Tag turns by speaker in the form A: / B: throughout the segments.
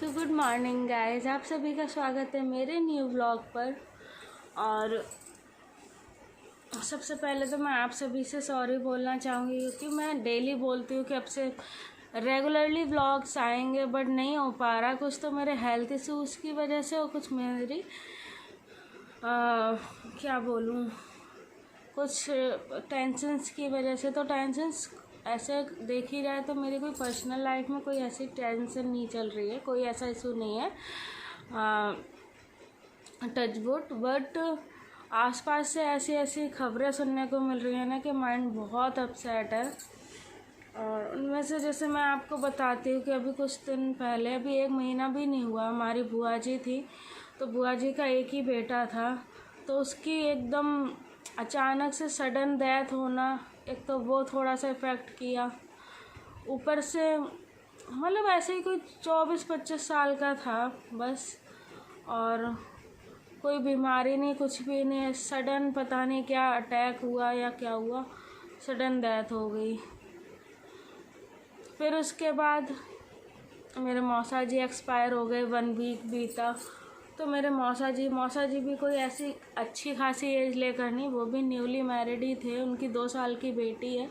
A: So good morning guys, आप सभी का स्वागत है मेरे न्यू व्लॉग पर। और सबसे पहले तो मैं आप सभी से सॉरी बोलना चाहूँगी, क्योंकि मैं डेली बोलती हूँ कि अब से रेगुलरली व्लॉग्स आएंगे, बट नहीं हो पा रहा। कुछ तो मेरे हेल्थ इशूज़ की वजह से और कुछ मेरी क्या बोलूँ, कुछ टेंशन्स की वजह से। तो टेंशन्स ऐसे देखी जाए तो मेरी कोई पर्सनल लाइफ में कोई ऐसी टेंशन नहीं चल रही है, कोई ऐसा इशू नहीं है, टच वुड। बट आसपास से ऐसी ऐसी खबरें सुनने को मिल रही है ना कि माइंड बहुत अपसेट है। और उनमें से जैसे मैं आपको बताती हूँ कि अभी कुछ दिन पहले, अभी 1 महीना भी नहीं हुआ, हमारी बुआ जी थी। तो बुआ जी का एक ही बेटा था, तो उसकी एकदम अचानक से सडन डेथ होना, एक तो वो थोड़ा सा इफ़ेक्ट किया। ऊपर से मतलब ऐसे ही कोई 24-25 साल का था बस, और कोई बीमारी नहीं, कुछ भी नहीं। सडन पता नहीं क्या अटैक हुआ या क्या हुआ, सडन डेथ हो गई। फिर उसके बाद मेरे मौसा जी एक्सपायर हो गए, 1 वीक बीता। तो मेरे मौसा जी भी कोई ऐसी अच्छी खासी एज लेकर नहीं, वो भी न्यूली मैरिड ही थे। उनकी 2 साल की बेटी है,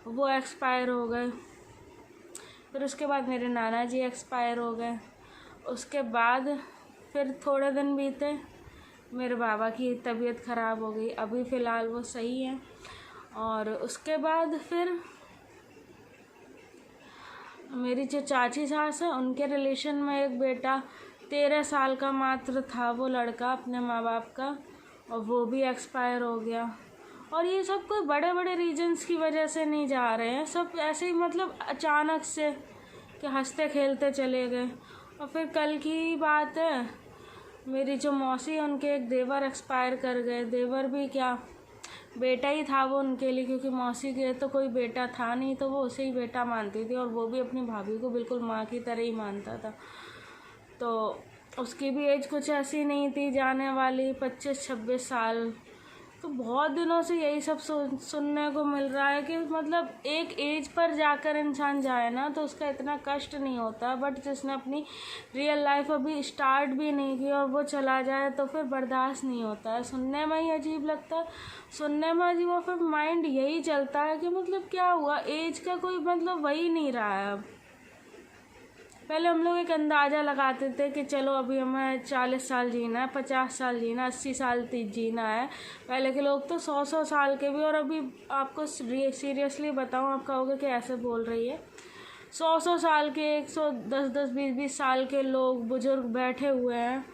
A: वो एक्सपायर हो गए। फिर उसके बाद मेरे नाना जी एक्सपायर हो गए। उसके बाद फिर थोड़े दिन बीते, मेरे बाबा की तबीयत ख़राब हो गई। अभी फ़िलहाल वो सही है। और उसके बाद फिर मेरी जो चाची सास है, उनके रिलेशन में एक बेटा 13 साल का मात्र था, वो लड़का अपने माँ बाप का, और वो भी एक्सपायर हो गया। और ये सब कोई बड़े बड़े रीजंस की वजह से नहीं जा रहे हैं, सब ऐसे ही मतलब अचानक से कि हंसते खेलते चले गए। और फिर कल की बात है, मेरी जो मौसी, उनके एक देवर एक्सपायर कर गए। देवर भी क्या, बेटा ही था वो उनके लिए, क्योंकि मौसी के तो कोई बेटा था नहीं, तो वो उसे ही बेटा मानती थी, और वो भी अपनी भाभी को बिल्कुल माँ की तरह ही मानता था। तो उसकी भी एज कुछ ऐसी नहीं थी, जाने वाली 25-26 साल। तो बहुत दिनों से यही सब सुनने को मिल रहा है कि मतलब एक एज पर जाकर इंसान जाए ना तो उसका इतना कष्ट नहीं होता, बट जिसने अपनी रियल लाइफ अभी स्टार्ट भी नहीं की और वो चला जाए तो फिर बर्दाश्त नहीं होता है। सुनने में ही अजीब लगता है, सुनने में अजीब, और फिर माइंड यही चलता है कि मतलब क्या हुआ, एज का कोई मतलब वही नहीं रहा है अब। पहले हम लोग एक अंदाज़ा लगाते थे कि चलो अभी हमें 40 साल जीना है, 50 साल जीना, 80 साल जीना है। पहले के लोग तो 100-100 साल के भी। और अभी आपको सीरियसली बताऊं, आप कहोगे कि ऐसे बोल रही है, 100-100 साल के, 110-10, 20-20 साल के लोग बुजुर्ग बैठे हुए हैं,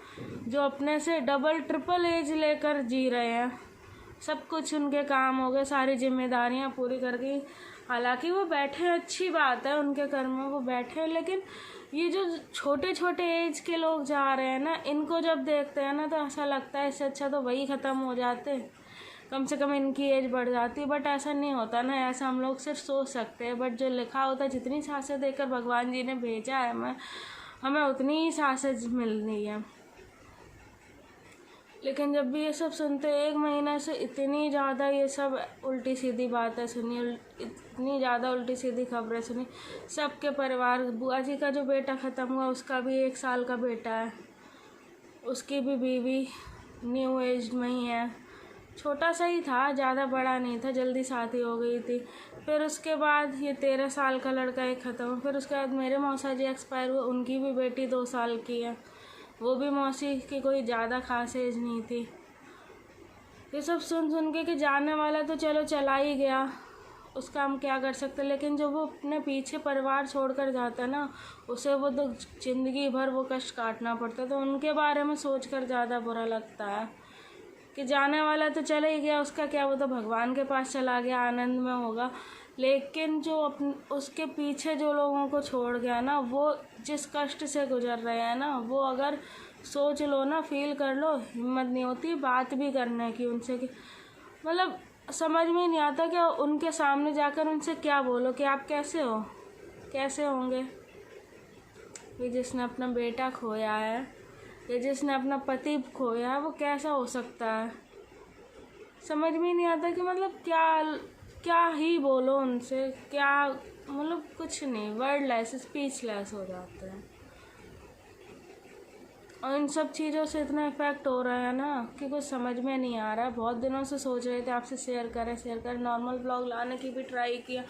A: जो अपने से डबल ट्रिपल एज लेकर जी रहे हैं। सब कुछ उनके काम हो गए, सारी जिम्मेदारियां पूरी कर गई। हालांकि वो बैठे, अच्छी बात है, उनके कर्म में वो बैठे, लेकिन ये जो छोटे छोटे एज के लोग जा रहे हैं ना, इनको जब देखते हैं ना तो ऐसा लगता है इससे अच्छा तो वही ख़त्म हो जाते, कम से कम इनकी एज बढ़ जाती। बट ऐसा नहीं होता ना, ऐसा हम लोग सिर्फ सोच सकते हैं, बट जो लिखा होता है, जितनी सांसें देकर भगवान जी ने भेजा है हमें उतनी ही सांसें मिलनी है। लेकिन जब भी ये सब सुनते, 1 महीने से इतनी ज़्यादा ये सब उल्टी सीधी बातें सुनी, इतनी ज़्यादा उल्टी सीधी खबरें सुनी। सबके परिवार, बुआ जी का जो बेटा ख़त्म हुआ, उसका भी 1 साल का बेटा है, उसकी भी बीवी न्यू एज में ही है, छोटा सा ही था, ज़्यादा बड़ा नहीं था, जल्दी शादी हो गई थी। फिर उसके बाद ये 13 साल का लड़का एक ख़त्म। फिर उसके बाद मेरे मौसा जी एक्सपायर हुए, उनकी भी बेटी 2 साल की है, वो भी मौसी की कोई ज़्यादा खास एज नहीं थी। ये सब सुन के कि जाने वाला तो चलो चला ही गया, उसका हम क्या कर सकते। लेकिन जो वो अपने पीछे परिवार छोड़कर जाता है ना, उसे वो तो ज़िंदगी भर वो कष्ट काटना पड़ता है। तो उनके बारे में सोचकर ज़्यादा बुरा लगता है कि जाने वाला तो चला ही गया, उसका क्या, वो तो भगवान के पास चला गया, आनंद में होगा। लेकिन जो उसके पीछे जो लोगों को छोड़ गया ना, वो जिस कष्ट से गुजर रहे हैं ना, वो अगर सोच लो ना, फील कर लो, हिम्मत नहीं होती बात भी करने की उनसे। कि मतलब समझ में नहीं आता कि उनके सामने जाकर उनसे क्या बोलो कि आप कैसे हो, कैसे होंगे। ये जिसने अपना बेटा खोया है, या जिसने अपना पति खोया है, वो कैसा हो सकता है, समझ में नहीं आता कि मतलब क्या ही बोलो उनसे, क्या मतलब कुछ नहीं, वर्डलेस, स्पीचलेस हो जाते हैं। और इन सब चीज़ों से इतना इफ़ेक्ट हो रहा है ना कि कुछ समझ में नहीं आ रहा है। बहुत दिनों से सोच रहे थे आपसे शेयर करें नॉर्मल ब्लॉग लाने की भी ट्राई किया,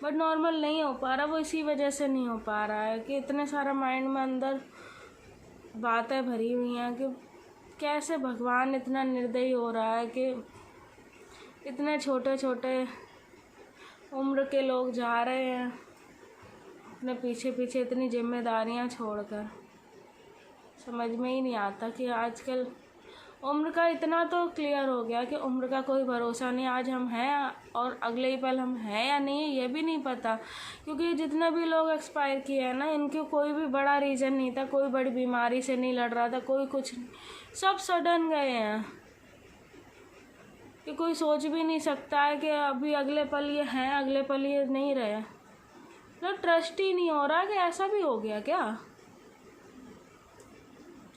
A: बट नॉर्मल नहीं हो पा रहा। वो इसी वजह से नहीं हो पा रहा है कि इतने सारा माइंड में अंदर बातें भरी हुई हैं कि कैसे भगवान इतना निर्दयी हो रहा है कि इतने छोटे छोटे उम्र के लोग जा रहे हैं अपने पीछे पीछे इतनी जिम्मेदारियां छोड़कर। समझ में ही नहीं आता कि आजकल उम्र का इतना तो क्लियर हो गया कि उम्र का कोई भरोसा नहीं। आज हम हैं और अगले ही पल हम हैं या नहीं ये भी नहीं पता, क्योंकि जितने भी लोग एक्सपायर किए हैं ना, इनके कोई भी बड़ा रीज़न नहीं था, कोई बड़ी बीमारी से नहीं लड़ रहा था, कोई कुछ नहीं, सब सडन गए हैं कि कोई सोच भी नहीं सकता है कि अभी अगले पल ये हैं, अगले पल ये नहीं रहे। मतलब ट्रस्ट ही नहीं हो रहा कि ऐसा भी हो गया क्या।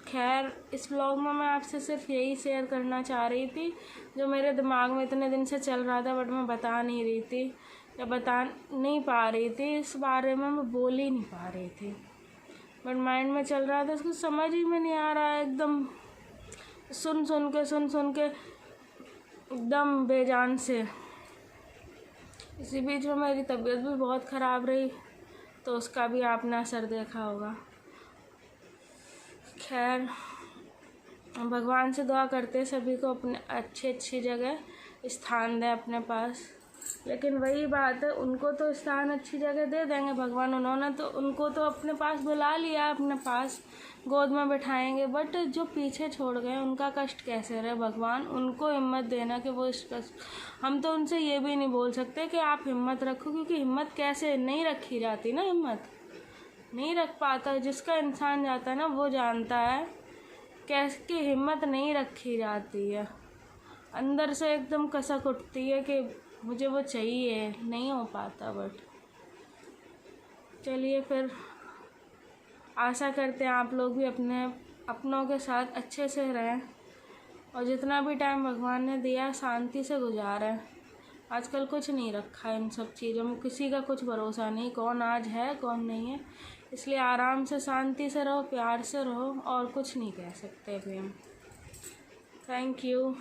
A: खैर, इस व्लॉग में मैं आपसे सिर्फ यही शेयर करना चाह रही थी जो मेरे दिमाग में इतने दिन से चल रहा था, बट मैं बता नहीं रही थी या बता नहीं पा रही थी। इस बारे में मैं बोल ही नहीं पा रही थी, बट माइंड में चल रहा था, इसको समझ ही में नहीं आ रहा है। एकदम सुन सुन के एकदम बेजान से। इसी बीच में मेरी तबीयत भी बहुत ख़राब रही, तो उसका भी आपने असर देखा होगा। खैर, भगवान से दुआ करते सभी को अपने अच्छी जगह स्थान दें अपने पास। लेकिन वही बात है, उनको तो स्थान अच्छी जगह दे देंगे भगवान, उन्होंने तो उनको तो अपने पास बुला लिया, अपने पास गोद में बिठाएंगे, बट जो पीछे छोड़ गए उनका कष्ट कैसे रहे। भगवान उनको हिम्मत देना कि वो इस कष्ट, हम तो उनसे ये भी नहीं बोल सकते कि आप हिम्मत रखो, क्योंकि हिम्मत कैसे नहीं रखी जाती ना, हिम्मत नहीं रख पाता। जिसका इंसान जाता है ना वो जानता है कैसे कि हिम्मत नहीं रखी जाती है। अंदर से एकदम कसक उठती है कि मुझे वो चाहिए, नहीं हो पाता। बट चलिए, फिर आशा करते हैं आप लोग भी अपनों के साथ अच्छे से रहें और जितना भी टाइम भगवान ने दिया शांति से गुजारें। आजकल कुछ नहीं रखा है इन सब चीज़ों में, किसी का कुछ भरोसा नहीं, कौन आज है कौन नहीं है। इसलिए आराम से शांति से रहो, प्यार से रहो, और कुछ नहीं कह सकते अभी हम। Thank you.